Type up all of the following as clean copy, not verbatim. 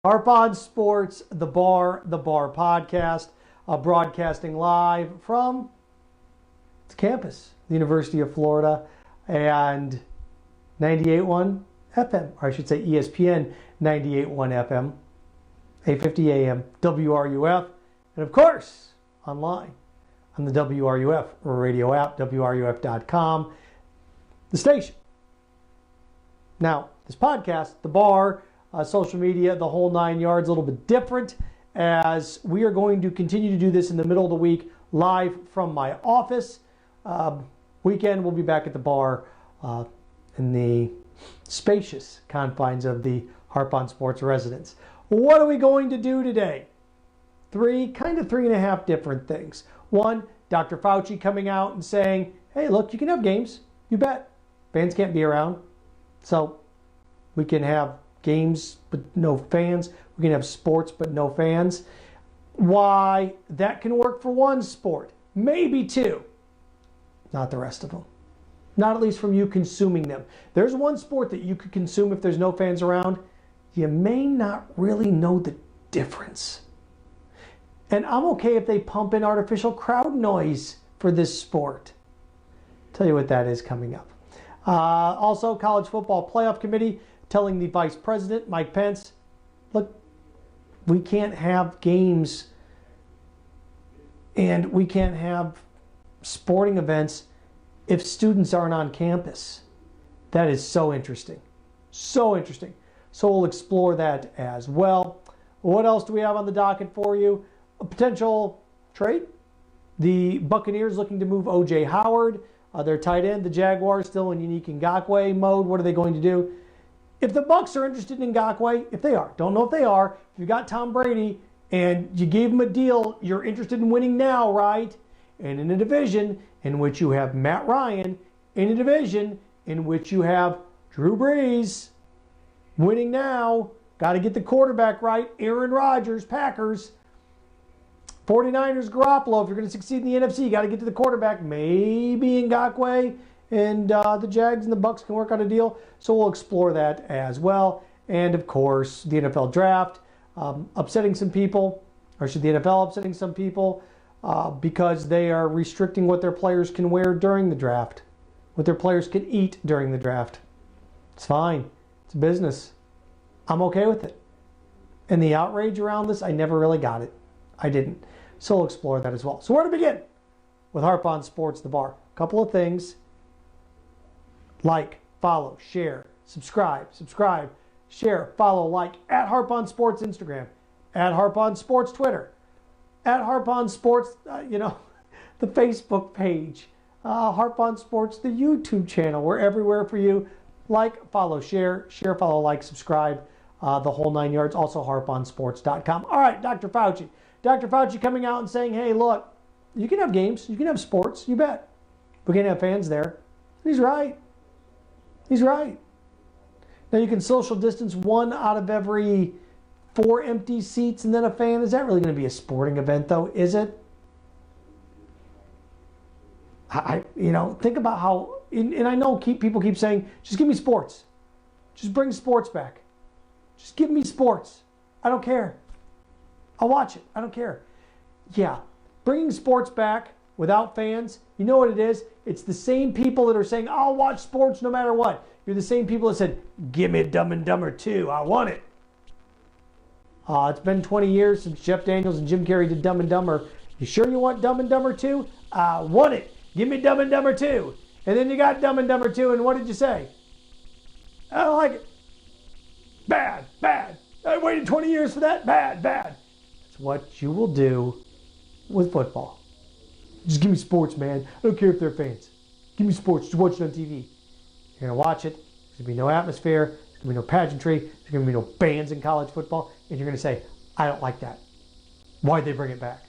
Harp on Sports, the Bar podcast, broadcasting live from the campus, the University of Florida, and 98.1 FM, or I should say ESPN 98.1 FM, 850 AM, WRUF, and of course, online on the WRUF radio app, WRUF.com, the station. Now, this podcast, the Bar, social media, the whole 9 yards, a little bit different, as we are going to continue to do this in the middle of the week, live from my office. Weekend, we'll be back at the Bar in the spacious confines of the Harp on Sports residence. What are we going to do today? Three and a half different things. One, Dr. Fauci coming out and saying, hey, look, you can have games. You bet. Fans can't be around. So we can have games but no fans. We can have sports but no fans. Why that can work for one sport, maybe two, not the rest of them. Not at least from you consuming them. There's one sport that you could consume if there's no fans around. You may not really know the difference. And I'm okay if they pump in artificial crowd noise for this sport. Tell you what that is coming up. Also, College Football Playoff Committee telling the Vice President, Mike Pence, look, we can't have games and we can't have sporting events if students aren't on campus. That is so interesting. So interesting. So we'll explore that as well. What else do we have on the docket for you? A potential trade. The Buccaneers looking to move O.J. Howard, their tight end. The Jaguars still in unique Ngakoue mode. What are they going to do? If the Bucs are interested in Ngakoue, if they are, don't know if they are, if you got Tom Brady and you gave him a deal, you're interested in winning now, right? And in a division in which you have Matt Ryan, in a division in which you have Drew Brees, winning now, got to get the quarterback right, Aaron Rodgers, Packers, 49ers, Garoppolo, if you're going to succeed in the NFC, you got to get to the quarterback, maybe Ngakoue, and the Jags and the Bucs can work out a deal. So we'll explore that as well. And of course, the NFL draft, upsetting some people, or should the NFL upsetting some people, because they are restricting what their players can wear during the draft, what their players can eat during the draft. It's fine. It's business. I'm okay with it. And the outrage around this, I never really got it. I didn't. So we'll explore that as well. So where to begin? With Harp on Sports, the Bar. A couple of things. Like, follow, share, subscribe, share, follow, like, at Harp on Sports Instagram, at Harp on Sports Twitter, at Harp on Sports, the Facebook page, Harp on Sports, the YouTube channel. We're everywhere for you. Like, follow, share, follow, like, subscribe, the whole 9 yards. Also, harponsports.com. All right, Dr. Fauci. Dr. Fauci coming out and saying, hey, look, you can have games, you can have sports, you bet. We can have fans there. He's right. He's right. Now you can social distance one out of every 4 empty seats and then a fan. Is that really going to be a sporting event, though? Is it? Think about how, and I know people keep saying, just give me sports. Just bring sports back. Just give me sports. I don't care. I'll watch it. I don't care. Yeah, bringing sports back without fans, you know what it is? It's the same people that are saying, I'll watch sports no matter what. You're the same people that said, give me Dumb and Dumber 2. I want it. It's been 20 years since Jeff Daniels and Jim Carrey did Dumb and Dumber. You sure you want Dumb and Dumber 2? I want it. Give me Dumb and Dumber 2. And then you got Dumb and Dumber 2, and what did you say? I don't like it. Bad. I waited 20 years for that. Bad. That's what you will do with football. Just give me sports, man. I don't care if they're fans. Give me sports. Just watch it on TV. You're going to watch it. There's going to be no atmosphere. There's going to be no pageantry. There's going to be no bands in college football. And you're going to say, I don't like that. Why'd they bring it back?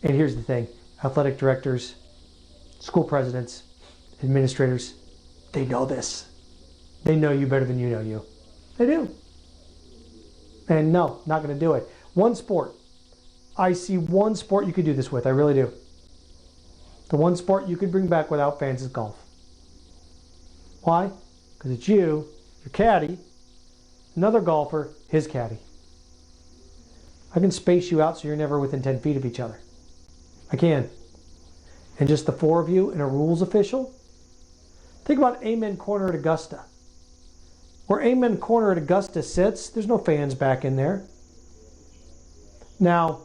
And here's the thing. Athletic directors, school presidents, administrators, they know this. They know you better than you know you. They do. And no, not going to do it. One sport. I see one sport you could do this with. I really do. The one sport you could bring back without fans is golf. Why? Because it's you, your caddy, another golfer, his caddy. I can space you out so you're never within 10 feet of each other. I can. And just the four of you and a rules official. Think about Amen Corner at Augusta. Where Amen Corner at Augusta sits, there's no fans back in there. Now,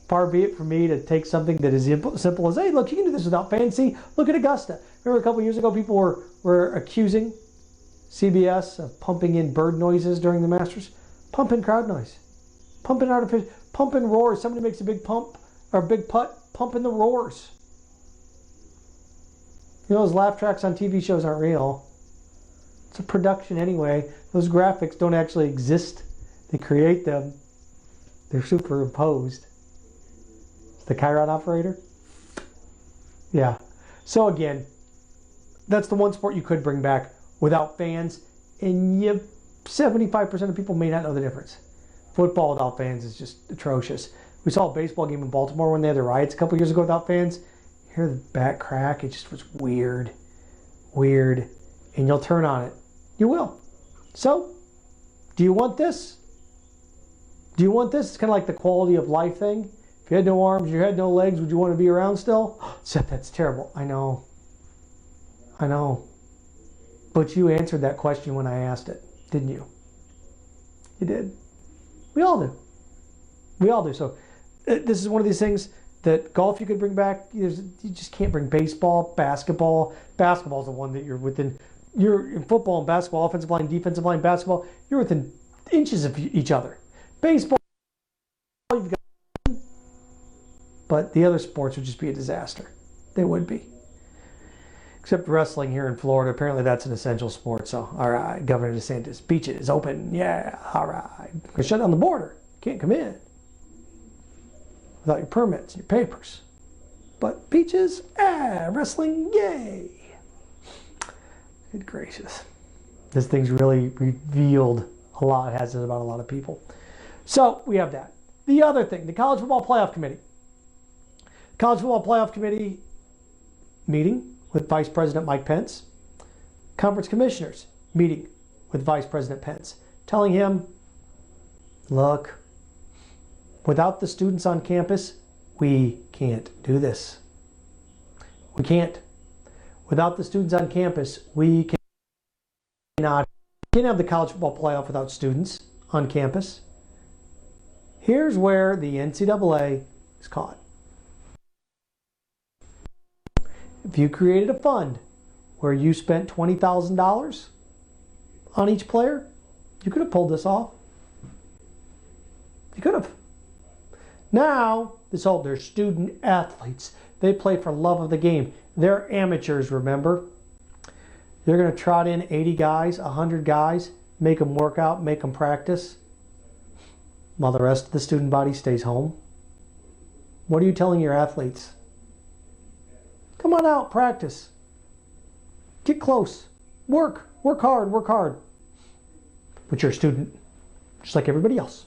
far be it from me to take something that is simple as, hey, look, you can do this without fans. See, look at Augusta. Remember a couple years ago, people were accusing CBS of pumping in bird noises during the Masters? Pump in crowd noise. Pump in artificial, pump in roars. Somebody makes a big pump or a big putt, pump in the roars. You know, those laugh tracks on TV shows aren't real. It's a production anyway. Those graphics don't actually exist. They create them. They're superimposed. It's the Chiron operator. Yeah. So again, that's the one sport you could bring back without fans, and 75% of people may not know the difference. Football without fans is just atrocious. We saw a baseball game in Baltimore when they had the riots a couple years ago without fans. You hear the back crack. It just was weird. Weird. And you'll turn on it. You will. So, do you want this? Do you want this? It's kind of like the quality of life thing. If you had no arms, you had no legs, would you want to be around still? Seth, that's terrible. I know. I know. But you answered that question when I asked it, didn't you? You did. We all do. We all do. So this is one of these things that golf you could bring back. You just can't bring baseball, basketball. Basketball is the one that you're within. You're in football and basketball, offensive line, defensive line, basketball. You're within inches of each other. Baseball, you've got. But the other sports would just be a disaster. They would be. Except wrestling here in Florida. Apparently that's an essential sport. So, all right, Governor DeSantis, beaches open. Yeah, all right. We're going to shut down the border. Can't come in without your permits and your papers. But beaches, wrestling, yay. Good gracious. This thing's really revealed a lot, has it, about a lot of people. So, we have that. The other thing, the College Football Playoff Committee. College Football Playoff Committee meeting with Vice President Mike Pence. Conference commissioners meeting with Vice President Pence, telling him, look, without the students on campus, we can't do this. We can't. Without the students on campus, we cannot. We can't have the college football playoff without students on campus. Here's where the NCAA is caught. If you created a fund where you spent $20,000 on each player, you could have pulled this off. You could have. Now, they're student athletes. They play for love of the game. They're amateurs, remember? They're going to trot in 80 guys, 100 guys, make them work out, make them practice, while the rest of the student body stays home. What are you telling your athletes? Come on out, practice. Get close. Work hard, work hard. But you're a student, just like everybody else.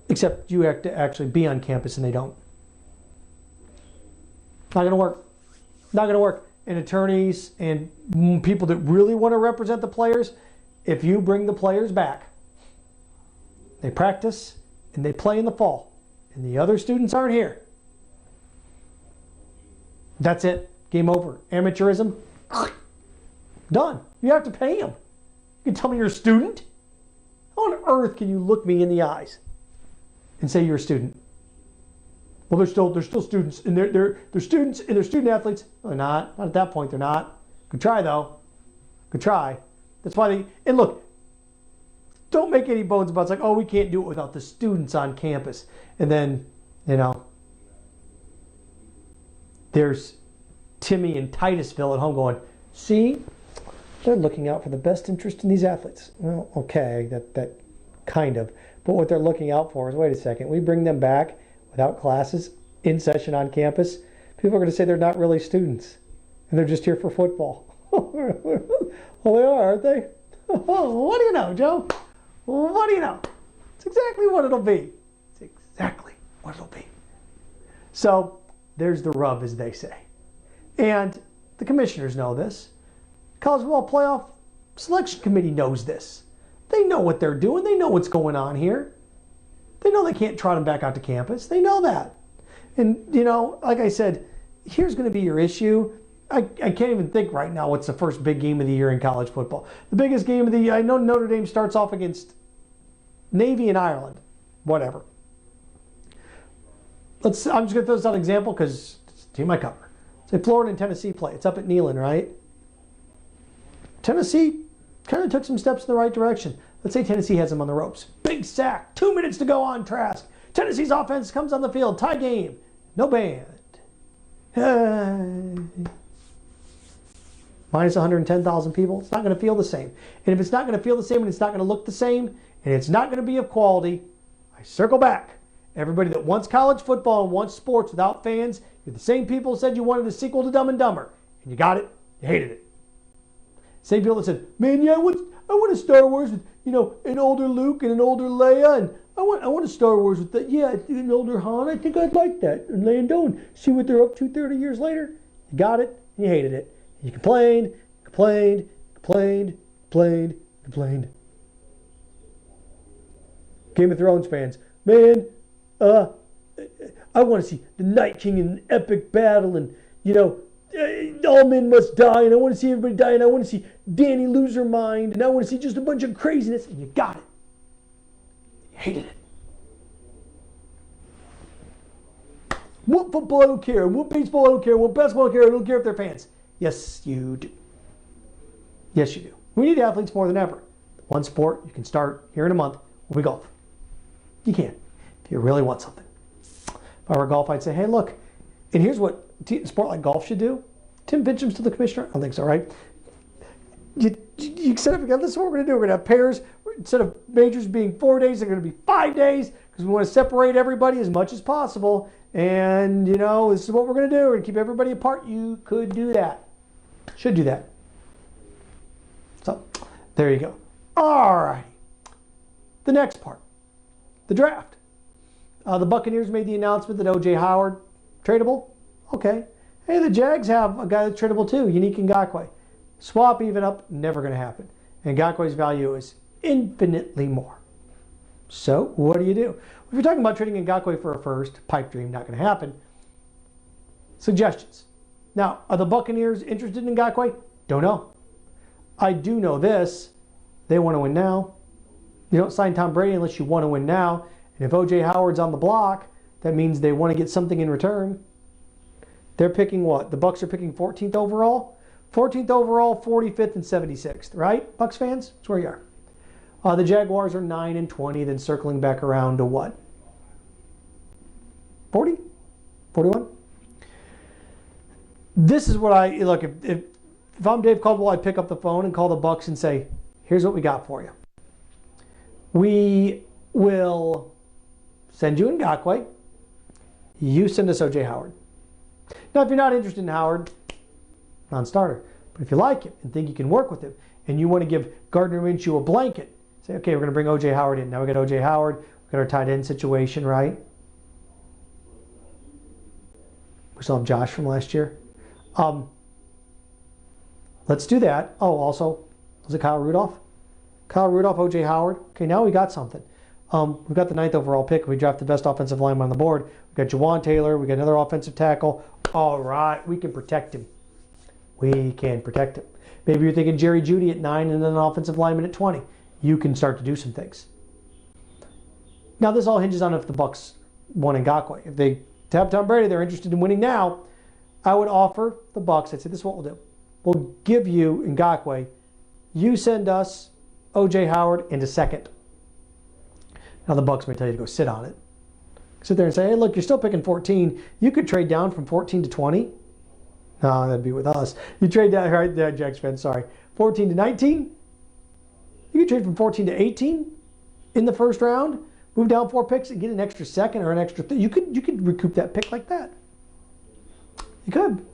Except you have to actually be on campus and they don't. Not going to work. Not going to work. And attorneys and people that really want to represent the players, if you bring the players back, they practice and they play in the fall, and the other students aren't here, that's it. Game over. Amateurism, done. You have to pay them. You can tell me you're a student? How on earth can you look me in the eyes and say you're a student? Well, they're still students, and they're students, and they're student athletes. No, they're not. Not at that point. They're not. Good try though. Good try. That's why they. And look, don't make any bones about it. It's like, oh, we can't do it without the students on campus. And then, there's Timmy in Titusville at home going, see, they're looking out for the best interest in these athletes. Well, okay, that kind of. But what they're looking out for is, wait a second, we bring them back without classes, in session on campus, people are going to say they're not really students, and they're just here for football. Well, they are, aren't they? What do you know, Joe? What do you know? It's exactly what it'll be. It's exactly what it'll be. So, there's the rub, as they say. And the commissioners know this. College Football Playoff Selection Committee knows this. They know what they're doing. They know what's going on here. They know they can't trot him back out to campus. They know that. And, you know, like I said, here's going to be your issue. I can't even think right now what's the first big game of the year in college football. The biggest game of the year, I know Notre Dame starts off against Navy and Ireland. Whatever. I'm just going to throw this out an example because it's the team I cover. Say Florida and Tennessee play. It's up at Neyland, right? Tennessee kind of took some steps in the right direction. Let's say Tennessee has them on the ropes. Big sack. 2 minutes to go on Trask. Tennessee's offense comes on the field. Tie game. No band. Minus 110,000 people. It's not going to feel the same. And if it's not going to feel the same and it's not going to look the same and it's not going to be of quality, I circle back. Everybody that wants college football and wants sports without fans, you're the same people who said you wanted a sequel to Dumb and Dumber. And you got it. You hated it. Same people that said, man, yeah, I want a Star Wars with, you know, an older Luke and an older Leia, and I want a Star Wars with that. Yeah, an older Han. I think I'd like that. And Lando, and see what they're up to 30 years later. You got it. And you hated it. You complained. Game of Thrones fans, man, I want to see the Night King in an epic battle, and, you know, all men must die, and I want to see everybody die, and I want to see Dany lose her mind, and I want to see just a bunch of craziness, and you got it. You hated it. What football, I don't care. What baseball, I don't care. What basketball, I don't care. I don't care if they're fans. Yes, you do. Yes, you do. We need athletes more than ever. One sport you can start here in a month will be golf. You can, if you really want something. If I were golf, I'd say, hey, look, and here's what a sport like golf should do. Tim Fincham's still the commissioner? I don't think so, right? You set up, this is what we're going to do. We're going to have pairs. Instead of majors being 4 days, they're going to be 5 days because we want to separate everybody as much as possible. And, you know, this is what we're going to do. We're going to keep everybody apart. You could do that. Should do that. So, there you go. All right. The next part. The draft. The Buccaneers made the announcement that O.J. Howard, tradable. Okay. Hey, the Jags have a guy that's tradable too, Unique Ngakoue. Swap even up, never going to happen. And Ngakoue's value is infinitely more. So, what do you do? If you're talking about trading Ngakoue for a first, pipe dream, not going to happen. Suggestions. Now, are the Buccaneers interested in Ngakoue? Don't know. I do know this. They want to win now. You don't sign Tom Brady unless you want to win now. And if O.J. Howard's on the block, that means they want to get something in return. They're picking what? The Bucs are picking 14th overall? 14th overall, 45th and 76th, right? Bucs fans? That's where you are. The Jaguars are 9 and 20, then circling back around to what? 40? 41? This is what I, look, if I'm Dave Caldwell, I'd pick up the phone and call the Bucs and say, here's what we got for you. We will send you Ngakoue. You send us O.J. Howard. Now, if you're not interested in Howard, non-starter. But if you like him and think you can work with him and you want to give Gardner Minshew a blanket, say, okay, we're going to bring O.J. Howard in. Now we got O.J. Howard. We got our tight end situation, right? We still have Josh from last year. Let's do that. Oh, also, was it Kyle Rudolph? Kyle Rudolph, O.J. Howard. Okay, now we got something. We've got the 9th overall pick. We drafted the best offensive lineman on the board. We got Jawan Taylor. We got another offensive tackle. All right, we can protect him. We can protect him. Maybe you're thinking Jerry Jeudy at 9 and then an offensive lineman at 20. You can start to do some things. Now, this all hinges on if the Bucs want Ngakoue. If they have Tom Brady, they're interested in winning now. I would offer the Bucs. I'd say this is what we'll do. We'll give you Ngakoue. You send us O.J. Howard into second. Now, the Bucs may tell you to go sit on it. Sit there and say, hey, look, you're still picking 14. You could trade down from 14 to 20. No, that'd be with us. You trade down, right there, Jags fan, sorry. 14 to 19. You could trade from 14 to 18 in the first round. Move down 4 picks and get an extra second or an extra you could recoup that pick like that. You could.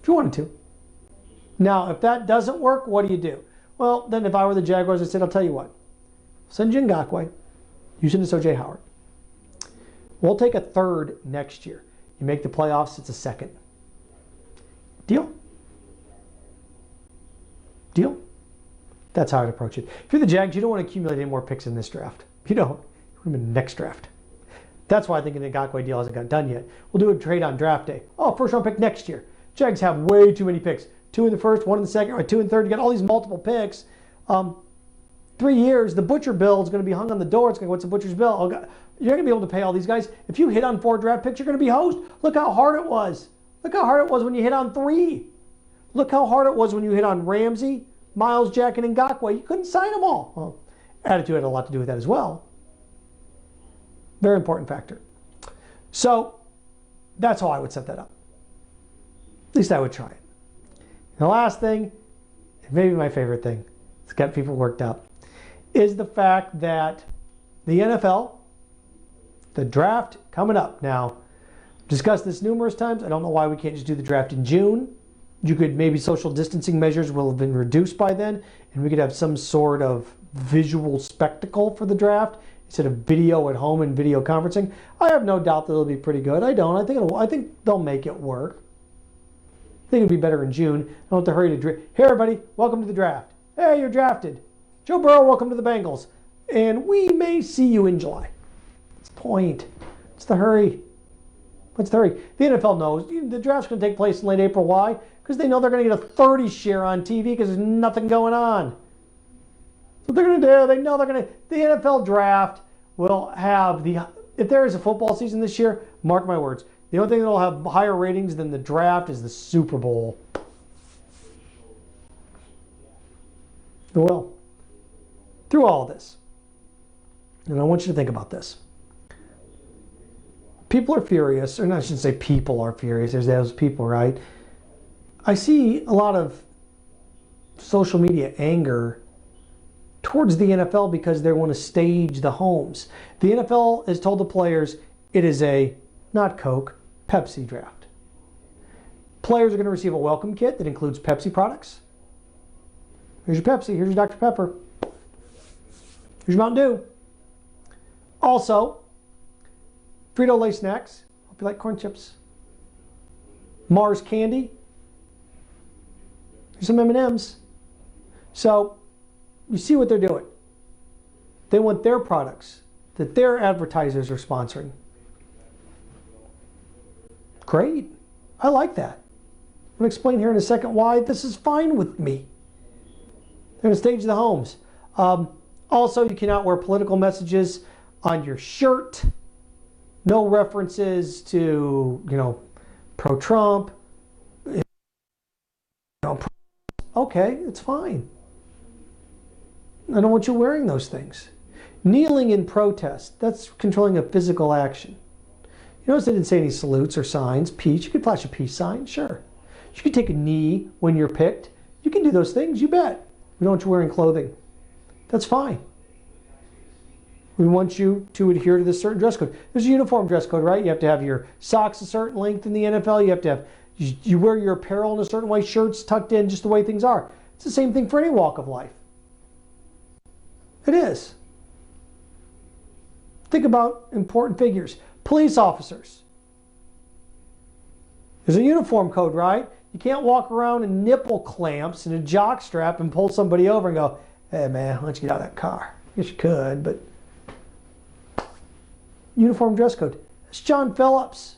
If you wanted to. Now, if that doesn't work, what do you do? Well, then if I were the Jaguars, I said, I'll tell you what. Send you Ngakoue. You send us O.J. Howard. We'll take a third next year. You make the playoffs, it's a second. Deal? Deal? That's how I'd approach it. If you're the Jags, you don't want to accumulate any more picks in this draft. You don't. In the next draft. That's why I think an Ngakoue deal hasn't got done yet. We'll do a trade on draft day. Oh, first round pick next year. Jags have way too many picks. 2 in the first, 1 in the second, or 2 in the third. You got all these multiple picks. 3 years, the butcher bill is going to be hung on the door. It's going to go, what's the butcher's bill? Oh, God. You're going to be able to pay all these guys. If you hit on 4 draft picks, you're going to be host. Look how hard it was. Look how hard it was when you hit on 3. Look how hard it was when you hit on Ramsey, Miles Jack, and Ngakoue. You couldn't sign them all. Well, attitude had a lot to do with that as well. Very important factor. So that's how I would set that up. At least I would try it. And the last thing, and maybe my favorite thing, it's got people worked up, is the fact that the NFL, the draft coming up. Now, discussed this numerous times. I don't know why we can't just do the draft in June. You could, maybe social distancing measures will have been reduced by then, and we could have some sort of visual spectacle for the draft instead of video at home and video conferencing. I have no doubt that it'll be pretty good. I don't. I think they'll make it work. I think it'll be better in June. I don't have to hurry to draft. Hey, everybody, welcome to the draft. Hey, you're drafted. Joe Burrow, welcome to the Bengals. And we may see you in July. That's the point. It's the hurry. What's the hurry? The NFL knows the draft's going to take place in late April. Why? Because they know they're going to get a 30 share on TV because there's nothing going on. What they're going to do, they know they're going to, the NFL draft will have if there is a football season this year, mark my words, the only thing that will have higher ratings than the draft is the Super Bowl. It will. Through all of this. And I want you to think about this. People are furious, or I shouldn't say people are furious, there's those people, right? I see a lot of social media anger towards the NFL because they want to stage the homes. The NFL has told the players it is a, not Coke, Pepsi draft. Players are going to receive a welcome kit that includes Pepsi products. Here's your Pepsi, here's your Dr. Pepper. Here's your Mountain Dew. Also, Frito-Lay snacks. Hope you like corn chips. Mars candy. Here's some M&Ms. So, you see what they're doing. They want their products that their advertisers are sponsoring. Great. I like that. I'm going to explain here in a second why this is fine with me. They're going to stage the homes. Also, you cannot wear political messages on your shirt. No references to, pro-Trump. Okay, it's fine. I don't want you wearing those things. Kneeling in protest, that's controlling a physical action. You notice they didn't say any salutes or signs. Peace, you could flash a peace sign, sure. You could take a knee when you're picked. You can do those things, you bet. We don't want you wearing clothing. That's fine. We want you to adhere to this certain dress code. There's a uniform dress code, right? You have to have your socks a certain length in the NFL. You have to have, you wear your apparel in a certain way, shirts tucked in, just the way things are. It's the same thing for any walk of life. It is. Think about important figures. Police officers. There's a uniform code, right? You can't walk around in nipple clamps and a jock strap and pull somebody over and go, hey man, why don't you get out of that car? I guess you could, but uniform dress code. It's John Phillips.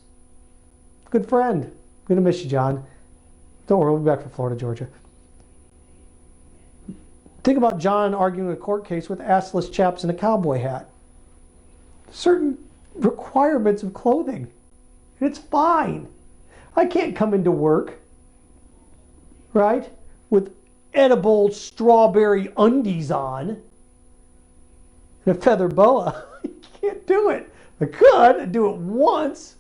Good friend. I'm going to miss you, John. Don't worry, we'll be back from Florida, Georgia. Think about John arguing a court case with assless chaps in a cowboy hat. Certain requirements of clothing. And it's fine. I can't come into work, right, with edible strawberry undies on and a feather boa. You can't do it. I could. I'd do it once.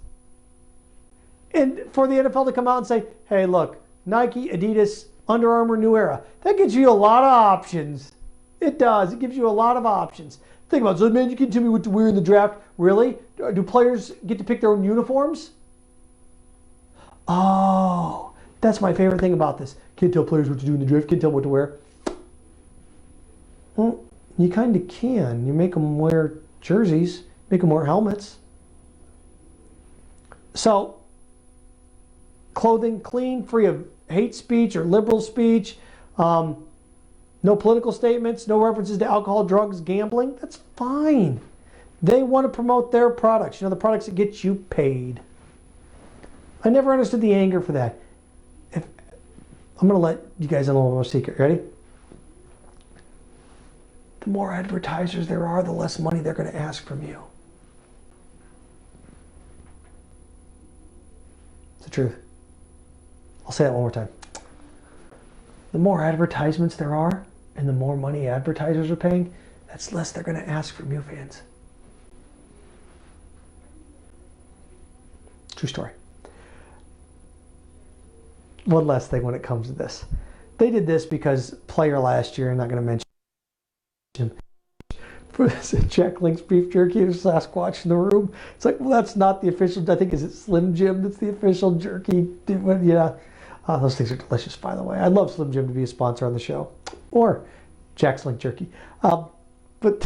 And for the NFL to come out and say, hey, look, Nike, Adidas, Under Armour, New Era. That gives you a lot of options. It does. It gives you a lot of options. Think about it. So, man, you can tell me what to wear in the draft. Really? Do players get to pick their own uniforms? Oh, that's my favorite thing about this. Can't tell players what to do in the draft. Can't tell them what to wear. Well, you kind of can. You make them wear jerseys. Make them wear helmets. So, clothing clean, free of hate speech or liberal speech. No political statements, no references to alcohol, drugs, gambling. That's fine. They want to promote their products, the products that get you paid. I never understood the anger for that. I'm going to let you guys in a little secret. Ready? The more advertisers there are, the less money they're going to ask from you. It's the truth. I'll say that one more time. The more advertisements there are, and the more money advertisers are paying, that's less they're going to ask from you fans. True story. One last thing when it comes to this. They did this because player last year, I'm not going to mention him, for this Jack Link's beef jerky, there's Sasquatch in the room. It's like, well, that's not the official, I think, is it Slim Jim that's the official jerky? Yeah. Those things are delicious, by the way. I'd love Slim Jim to be a sponsor on the show. Or Jack's Link Jerky. But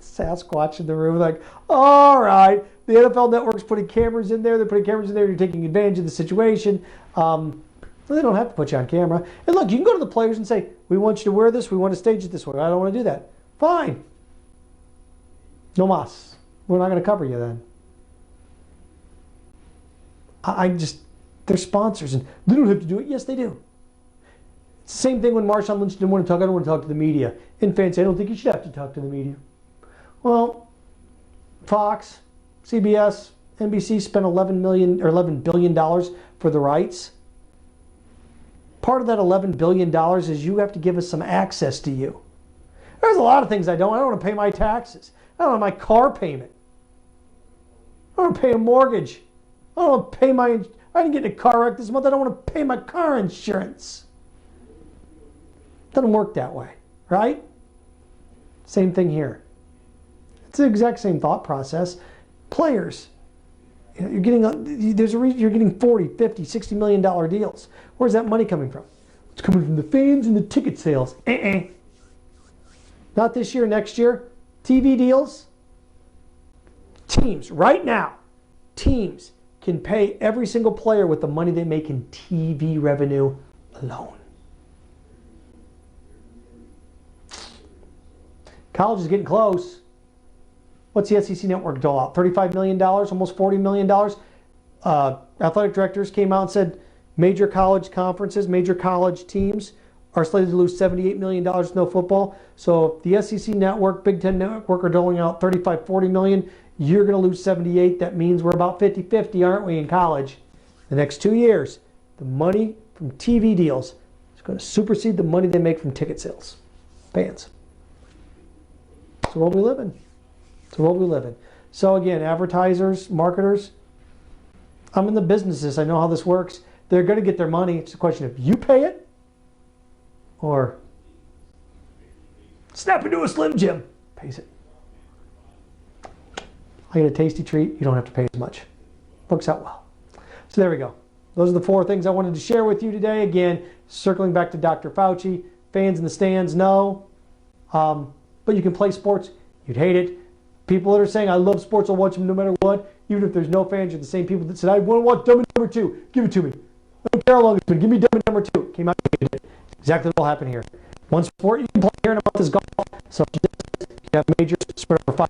Sasquatch in the room, like, all right, the NFL Network's putting cameras in there. They're putting cameras in there. You're taking advantage of the situation. They don't have to put you on camera. And look, you can go to the players and say, we want you to wear this. We want to stage it this way. I don't want to do that. Fine. No mas. We're not going to cover you then. They're sponsors, and they don't have to do it. Yes, they do. It's the same thing when Marshawn Lynch didn't want to talk. I don't want to talk to the media. And fans say, I don't think you should have to talk to the media. Well, Fox, CBS, NBC spent $11 billion for the rights. Part of that $11 billion is you have to give us some access to you. There's a lot of things I don't want to pay my taxes. I don't have my car payment. I don't want to pay a mortgage. I don't want to pay my... I didn't get in a car wreck this month. I don't want to pay my car insurance. Doesn't work that way, right? Same thing here. It's the exact same thought process. Players, you're getting there's a reason you're getting 40, 50, 60 million dollar deals. Where's that money coming from? It's coming from the fans and the ticket sales. Not this year, next year. TV deals. Teams, right now, teams can pay every single player with the money they make in TV revenue alone. College is getting close. What's the SEC network dole out? $35 million, almost $40 million. Athletic directors came out and said major college conferences, major college teams are slated to lose $78 million with no football. So if the SEC network, Big Ten network are doling out $35, $40 million, you're going to lose 78. That means we're about 50-50, aren't we, in college? The next 2 years, the money from TV deals is going to supersede the money they make from ticket sales. Fans. It's the world we live in. It's the world we live in. So again, advertisers, marketers, I'm in the businesses. I know how this works. They're going to get their money. It's a question of you pay it or snap into a Slim Jim pays it. I get a tasty treat. You don't have to pay as much. Works out well. So there we go. Those are the 4 things I wanted to share with you today. Again, circling back to Dr. Fauci, fans in the stands, no. But you can play sports. You'd hate it. People that are saying, I love sports, I'll watch them no matter what. Even if there's no fans, you're the same people that said, I want to watch Dumb and Dumber 2. Give it to me. I don't care how long it's been. Give me Dumb and Dumber 2. Came out and hated it. Exactly what will happen here. One sport you can play here in a month is golf. So you have majors spread over 5